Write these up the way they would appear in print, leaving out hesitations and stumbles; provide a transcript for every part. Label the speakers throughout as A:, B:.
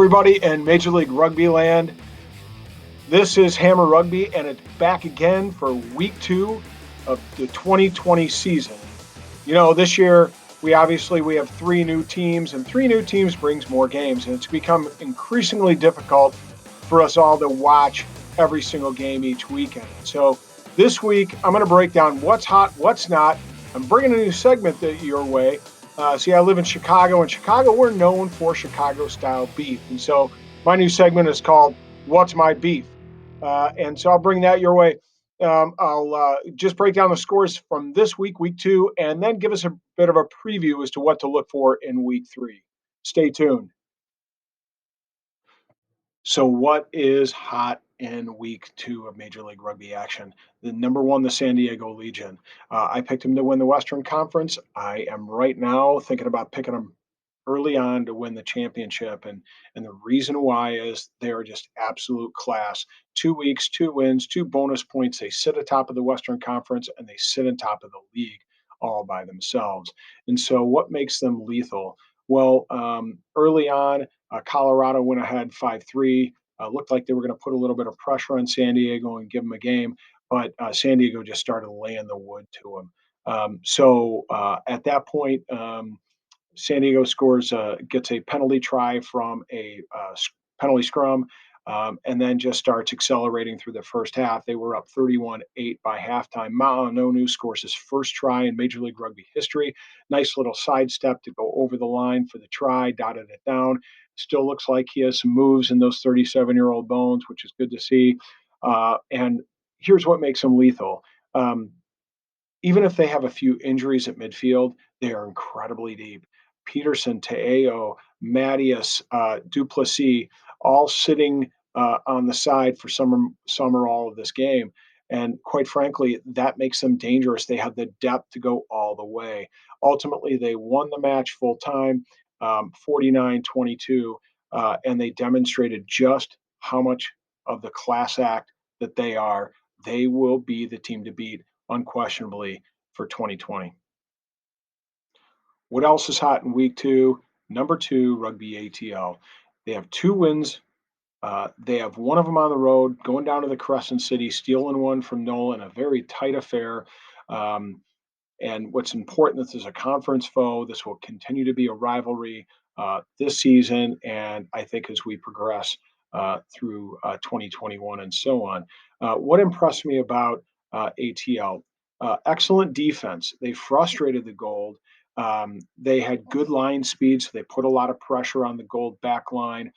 A: everybody in Major League Rugby land. This is Hammer Rugby, and it's back again for week 2 of the 2020 season. You know, this year we have 3 new teams, and 3 new teams brings more games, and it's become increasingly difficult for us all to watch every single game each weekend. So this week I'm going to break down what's hot, what's not. I'm bringing a new segment your way. See, I live in Chicago. In Chicago, we're known for Chicago-style beef. And so my new segment is called What's My Beef? And so I'll bring that your way. I'll just break down the scores from this week, week 2, and then give us a bit of a preview as to what to look for in week 3. Stay tuned. So what is hot in week 2 of Major League Rugby action? The number 1, the San Diego Legion. I picked them to win the Western Conference. I am right now thinking about picking them early on to win the championship. And the reason why is they're just absolute class. 2 weeks, 2 wins, 2 bonus points. They sit atop of the Western Conference and they sit on top of the league all by themselves. And so what makes them lethal? Well, early on, Colorado went ahead 5-3. Looked like they were going to put a little bit of pressure on San Diego and give them a game, but San Diego just started laying the wood to them. So at that point, San Diego gets a penalty try from a penalty scrum, and then just starts accelerating through the first half. They were up 31-8 by halftime. Ma'anonu scores his first try in Major League Rugby history. Nice little sidestep to go over the line for the try, dotted it down. Still looks like he has some moves in those 37-year-old bones, which is good to see. And here's what makes him lethal. Even if they have a few injuries at midfield, they are incredibly deep. Peterson, Te'eo, Mattias, Duplessis, all sitting on the side for some or all of this game. And quite frankly, that makes them dangerous. They have the depth to go all the way. Ultimately, they won the match full time, 49-22, and they demonstrated just how much of the class act that they are. They will be the team to beat unquestionably for 2020. What else is hot in week 2? Number 2, Rugby ATL. They have 2 wins. They have one of them on the road, going down to the Crescent City, stealing one from Nolan, a very tight affair. And what's important, this is a conference foe. This will continue to be a rivalry this season, and I think as we progress through 2021 and so on. What impressed me about ATL? Excellent defense. They frustrated the Gold. They had good line speed, so they put a lot of pressure on the Gold back line.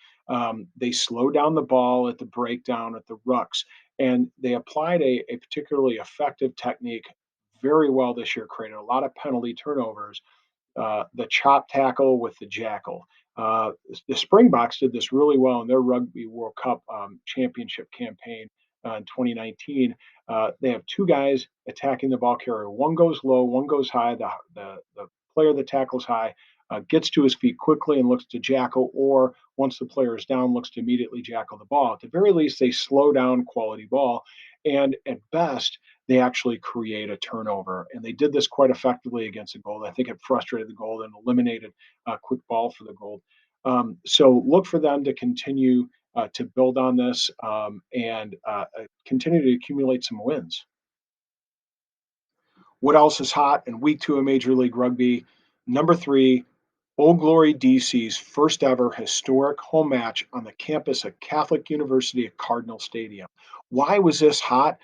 A: They slowed down the ball at the breakdown at the rucks, and they applied a particularly effective technique very well this year, created a lot of penalty turnovers. The chop tackle with the jackal. The Springboks did this really well in their Rugby World Cup championship campaign in 2019. They have 2 guys attacking the ball carrier. One goes low, one goes high. The player that tackles high gets to his feet quickly and looks to jackal, or once the player is down, looks to immediately jackal the ball. At the very least, they slow down quality ball, and at best, they actually create a turnover. And they did this quite effectively against the Gold. I think it frustrated the Gold and eliminated quick ball for the Gold. So look for them to continue to build on this and continue to accumulate some wins. What else is hot in week 2 of Major League Rugby? Number 3, Old Glory DC's first ever historic home match on the campus of Catholic University at Cardinal Stadium. Why was this hot?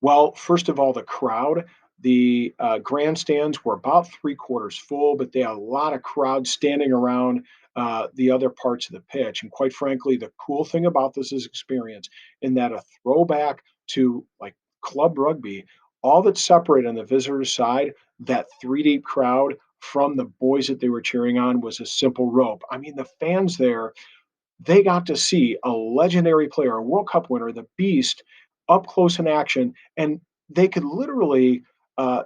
A: Well, first of all, the crowd. The grandstands were about 3/4 full, but they had a lot of crowd standing around the other parts of the pitch. And quite frankly, the cool thing about this is experience, in that a throwback to like club rugby, all that separated on the visitor side, that 3 deep crowd from the boys that they were cheering on, was a simple rope. I mean, the fans there, they got to see a legendary player, a World Cup winner, the Beast, up close in action, and they could literally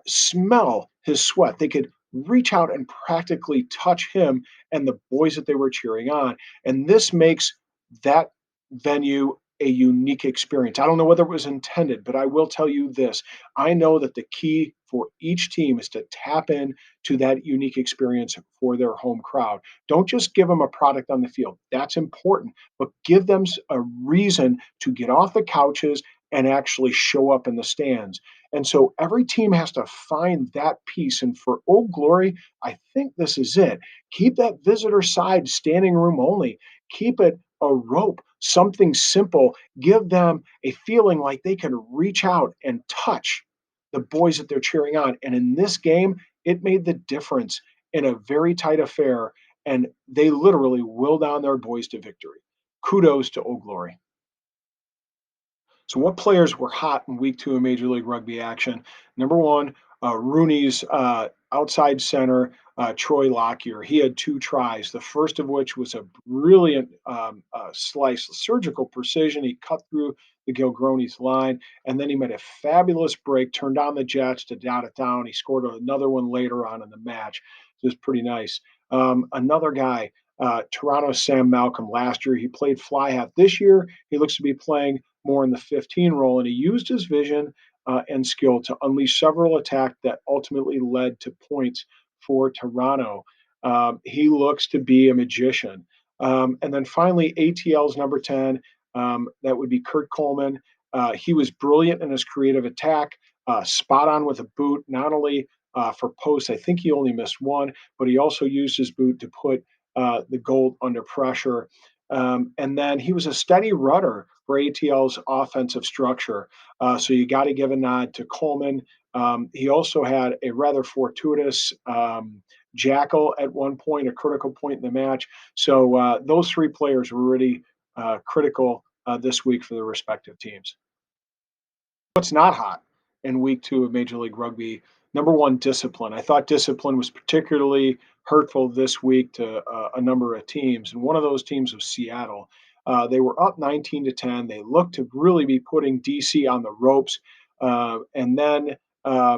A: smell his sweat. They could reach out and practically touch him and the boys that they were cheering on. And this makes that venue a unique experience. I don't know whether it was intended, but I will tell you this. I know that the key for each team is to tap in to that unique experience for their home crowd. Don't just give them a product on the field. That's important, but give them a reason to get off the couches and actually show up in the stands. And so every team has to find that piece. And for Old Glory, I think this is it. Keep that visitor side standing room only. Keep it a rope, something simple. Give them a feeling like they can reach out and touch the boys that they're cheering on. And in this game, it made the difference in a very tight affair. And they literally willed down their boys to victory. Kudos to Old Glory. So, what players were hot in week two of Major League Rugby action? Number one, Rooney's outside center, Troy Lockyer. He had two tries, the first of which was a brilliant slice, surgical precision. He cut through the Gilgronis line, and then he made a fabulous break, turned on the Jets to dot it down. He scored another one later on in the match. It was pretty nice. Another guy, Toronto's Sam Malcolm. Last year, he played fly half. This year, he looks to be playing more in the 15 role, and he used his vision and skill to unleash several attacks that ultimately led to points for Toronto. He looks to be a magician. And then finally, ATL's number 10, that would be Kurt Coleman. He was brilliant in his creative attack, spot on with a boot, not only for posts, I think he only missed one, but he also used his boot to put the goal under pressure. And then he was a steady rudder for ATL's offensive structure. So you got to give a nod to Coleman. He also had a rather fortuitous jackal at one point, a critical point in the match. So those three players were really critical this week for their respective teams. What's not hot in week two of Major League Rugby? Number one, discipline. I thought discipline was particularly hurtful this week to a number of teams, and one of those teams was Seattle. They were up 19 to 10. They looked to really be putting DC on the ropes, and then uh,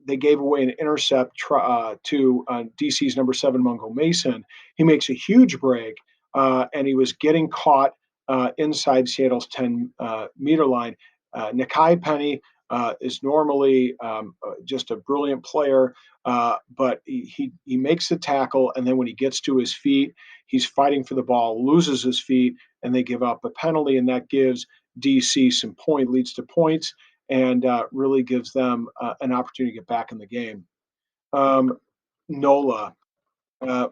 A: they gave away an intercept to DC's number seven, Mungo Mason. He makes a huge break, and he was getting caught inside Seattle's 10-meter line. Nakai Penny is normally just a brilliant player, but he makes the tackle, and then when he gets to his feet, he's fighting for the ball, loses his feet, and they give up a penalty, and that gives DC some leads to points, and really gives them an opportunity to get back in the game. Um, Nola, uh,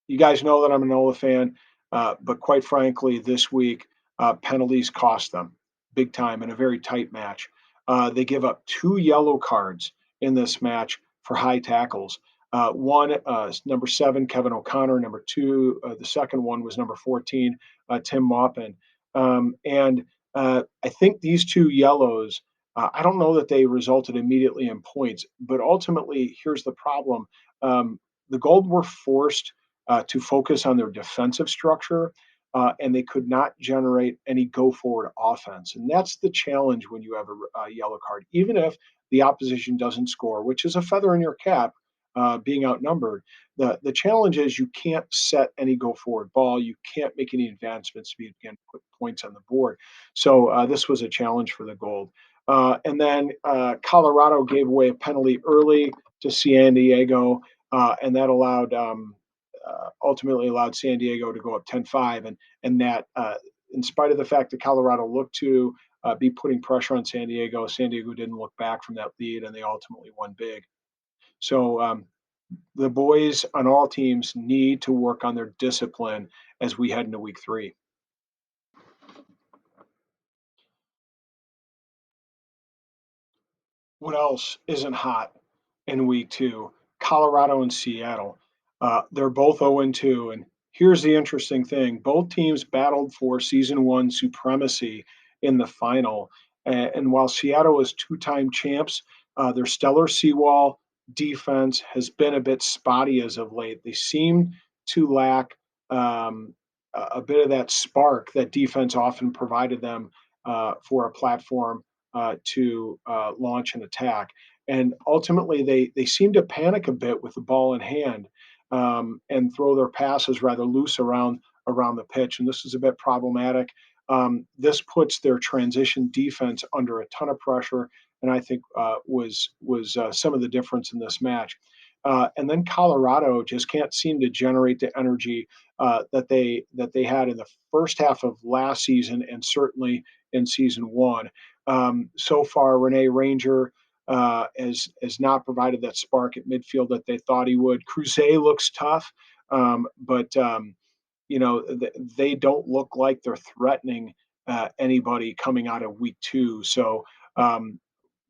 A: you guys know that I'm a Nola fan, but quite frankly, this week penalties cost them big time in a very tight match. They give up two yellow cards in this match for high tackles. One, number seven, Kevin O'Connor. Number two, the second one was number 14, Tim Maupin. And I think these two yellows, I don't know that they resulted immediately in points, but ultimately, here's the problem. The Gold were forced to focus on their defensive structure, and they could not generate any go forward offense. And that's the challenge when you have a yellow card, even if the opposition doesn't score, which is a feather in your cap. Being outnumbered, the challenge is you can't set any go forward ball. You can't make any advancements to again put points on the board. So this was a challenge for the Gold. And then Colorado gave away a penalty early to San Diego, and that ultimately allowed San Diego to go up 10-5, and that in spite of the fact that Colorado looked to be putting pressure on San Diego didn't look back from that lead, and they ultimately won big. So the boys on all teams need to work on their discipline as we head into week three. What else isn't hot in week two? Colorado and Seattle. They're both 0-2. And here's the interesting thing: both teams battled for season one supremacy in the final. And while Seattle is two-time champs, their stellar seawall defense has been a bit spotty as of late. They seem to lack a bit of that spark that defense often provided them for a platform to launch an attack. And ultimately, they seem to panic a bit with the ball in hand and throw their passes rather loose around the pitch. And this is a bit problematic. This puts their transition defense under a ton of pressure, and I think was some of the difference in this match. And then Colorado just can't seem to generate the energy that they had in the first half of last season, and certainly in season one. So far, Renee Ranger has not provided that spark at midfield that they thought he would. Cruzet looks tough, but they don't look like they're threatening anybody coming out of week two. So um,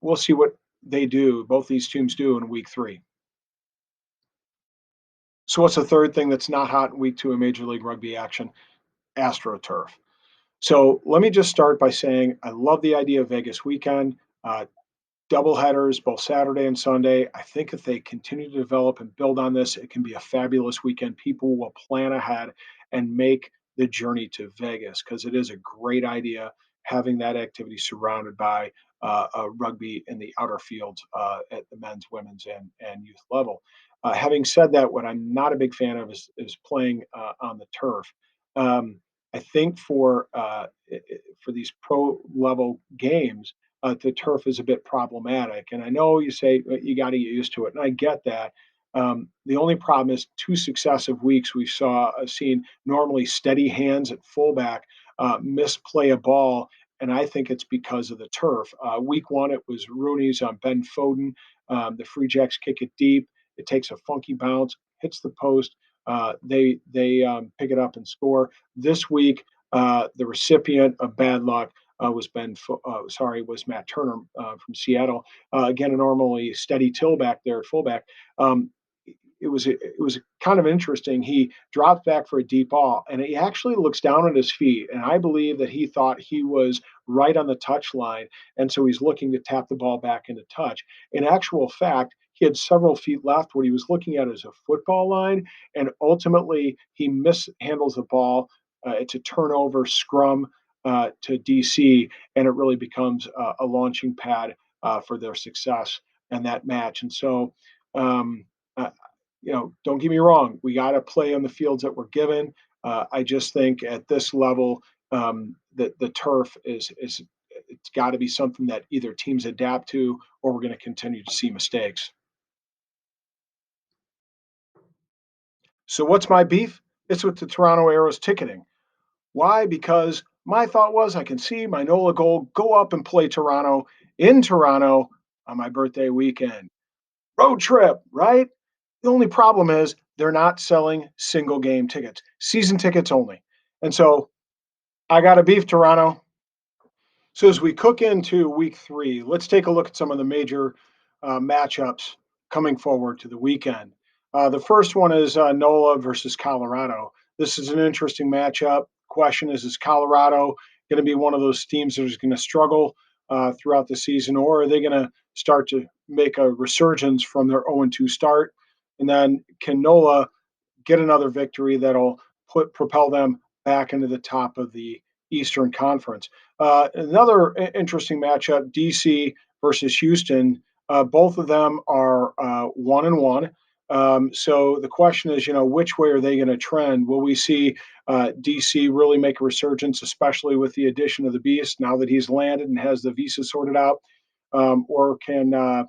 A: we'll see what they do. Both these teams do in week three. So what's the third thing that's not hot in week two in Major League Rugby action? AstroTurf. So let me just start by saying I love the idea of Vegas weekend. Double headers both Saturday and Sunday. I think if they continue to develop and build on this, it can be a fabulous weekend. People will plan ahead and make the journey to Vegas because it is a great idea having that activity surrounded by rugby in the outer fields at the men's, women's, and youth level. Having said that, what I'm not a big fan of is playing on the turf. Um, I think for these pro level games, the turf is a bit problematic. And I know you say you got to get used to it, and I get that. The only problem is two successive weeks we saw seen normally steady hands at fullback misplay a ball, and I think it's because of the turf. Week one, it was Rooney's on Ben Foden. The Free Jacks kick it deep. It takes a funky bounce, hits the post. They pick it up and score. This week, the recipient of bad luck was Matt Turner from Seattle. Again, a normally steady tailback there at fullback. Um, it was kind of interesting. He drops back for a deep ball, and he actually looks down at his feet, and I believe that he thought he was right on the touch line, and so he's looking to tap the ball back into touch. In actual fact, he had several feet left. What he was looking at is a football line, and ultimately he mishandles the ball. It's a turnover scrum to DC, and it really becomes a launching pad for their success and that match. And so, um, uh, don't get me wrong, we got to play on the fields that we're given. I just think at this level, that the turf is it's got to be something that either teams adapt to, or we're going to continue to see mistakes. So what's my beef? It's with the Toronto Arrows ticketing. Why? Because my thought was I can see my NOLA goal go up and play Toronto in Toronto on my birthday weekend. Road trip, right? The only problem is they're not selling single game tickets, season tickets only. And so I got a beef, Toronto. So as we cook into week three, let's take a look at some of the major matchups coming forward to the weekend. The first one is NOLA versus Colorado. This is an interesting matchup. Question is Colorado going to be one of those teams that is going to struggle throughout the season, or are they going to start to make a resurgence from their 0-2 start? And then can NOLA get another victory that'll propel them back into the top of the Eastern Conference. Another interesting matchup: DC versus Houston. Both of them are 1-1. So the question is, which way are they going to trend? Will we see DC really make a resurgence, especially with the addition of the Beast now that he's landed and has the visa sorted out, or can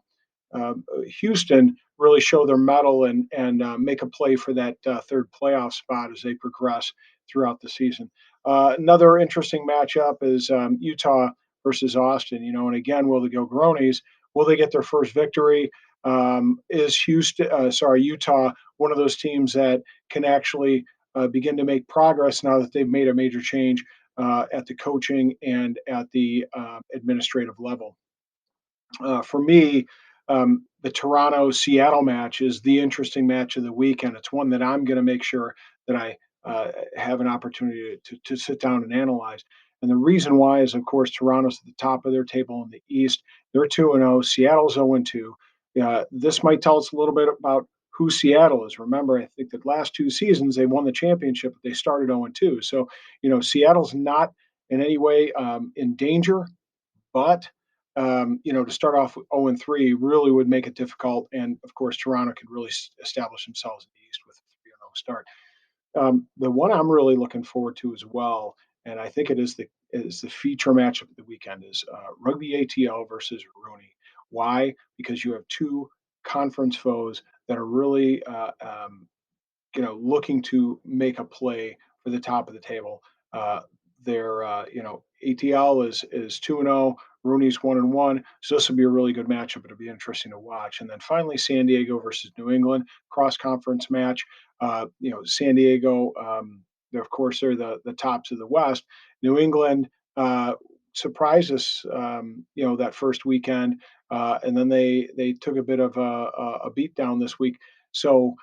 A: Houston really show their mettle and make a play for that third playoff spot as they progress throughout the season? Another interesting matchup is Utah versus Austin. And again, will the Gilgronis will they get their first victory? Is Utah one of those teams that can actually begin to make progress now that they've made a major change at the coaching and at the administrative level? For me, the Toronto Seattle match is the interesting match of the weekend. It's one that I'm going to make sure that I have an opportunity to sit down and analyze. And the reason why is, of course, Toronto's at the top of their table in the East. They're 2-0. Seattle's 0-2. This might tell us a little bit about who Seattle is. Remember, I think that last two seasons they won the championship, but they started 0-2. So, Seattle's not in any way in danger, but to start off with 0-3 really would make it difficult. And of course, Toronto could really establish themselves in the East with a 3-0 start. The one I'm really looking forward to as well, and I think it is the feature matchup of the weekend is Rugby ATL versus Rooney. Why? Because you have two conference foes that are really looking to make a play for the top of the table. Uh, ATL is 2-0, Rooney's 1-1, so this will be a really good matchup. It'll be interesting to watch. And then finally, San Diego versus New England cross conference match. San Diego, of course, they're the tops of the West. New England uh, surprised us, that first weekend, and then they took a bit of a beat down this week. So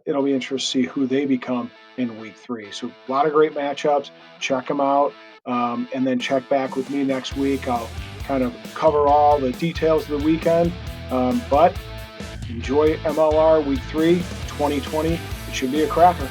A: it'll be interesting to see who they become in week three. So a lot of great matchups. Check them out, and then check back with me next week. I'll kind of cover all the details of the weekend. But enjoy MLR week three, 2020. It should be a cracker.